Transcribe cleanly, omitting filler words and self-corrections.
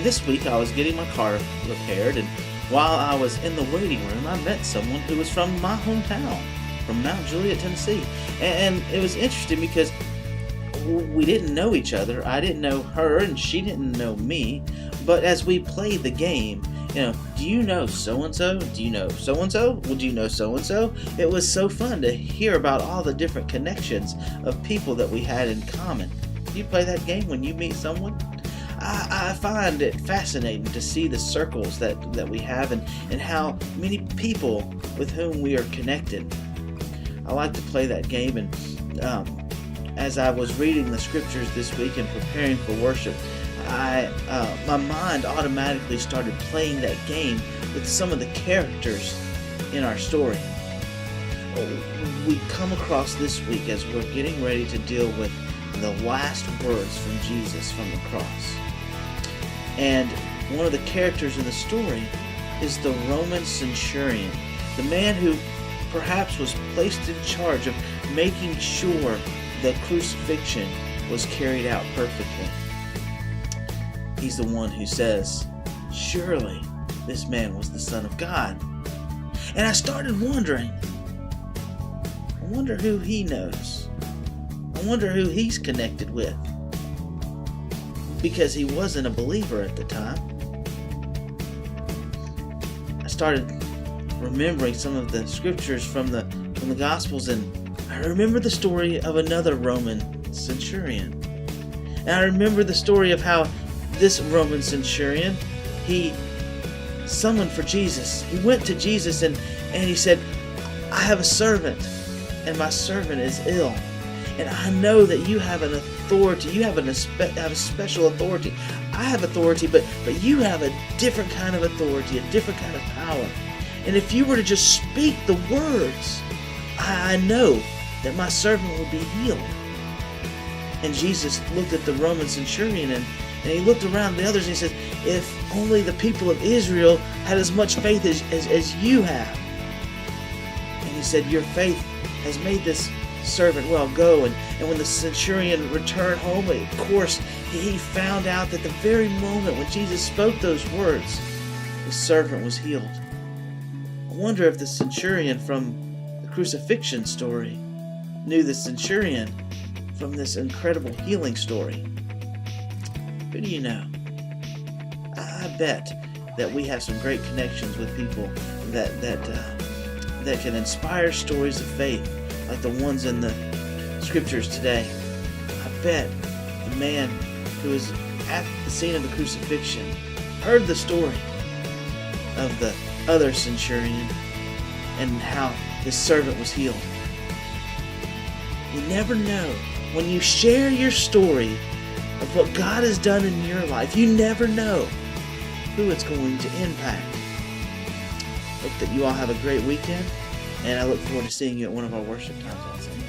this week I was getting my car repaired, and while I was in the waiting room, I met someone who was from my hometown, from Mount Juliet, Tennessee. And it was interesting because we didn't know each other. I didn't know her, and she didn't know me. But as we played the game, do you know so-and-so? Do you know so-and-so? Well, do you know so-and-so? It was so fun to hear about all the different connections of people that we had in common. Do you play that game when you meet someone? I find it fascinating to see the circles that we have and how many people with whom we are connected. I like to play that game, and as I was reading the scriptures this week and preparing for worship, my mind automatically started playing that game with some of the characters in our story. We come across this week as we're getting ready to deal with the last words from Jesus from the cross. And one of the characters in the story is the Roman centurion, the man who perhaps was placed in charge of making sure the crucifixion was carried out perfectly. He's the one who says, "Surely this man was the Son of God." And I started wondering, I wonder who he knows. I wonder who he's connected with. Because he wasn't a believer at the time. I started remembering some of the scriptures from the Gospels, and I remember the story of another Roman centurion. And I remember the story of how this Roman centurion, he summoned for Jesus. He went to Jesus and he said, "I have a servant, and my servant is ill. And I know that you have an authority. You have a special authority. I have authority, but you have a different kind of authority, a different kind of power. And if you were to just speak the words, I know that my servant will be healed." And Jesus looked at the Roman centurion and he looked around the others and he said, "If only the people of Israel had as much faith as you have." And he said, "Your faith has made this servant well. Go." And when the centurion returned home, of course, he found out that the very moment when Jesus spoke those words, his servant was healed. I wonder if the centurion from the crucifixion story knew the centurion from this incredible healing story. Who do you know? I bet that we have some great connections with people that can inspire stories of faith like the ones in the scriptures today. I bet the man who was at the scene of the crucifixion heard the story of the other centurion and how his servant was healed. You never know. When you share your story of what God has done in your life, you never know who it's going to impact. Hope that you all have a great weekend, and I look forward to seeing you at one of our worship times on Sunday.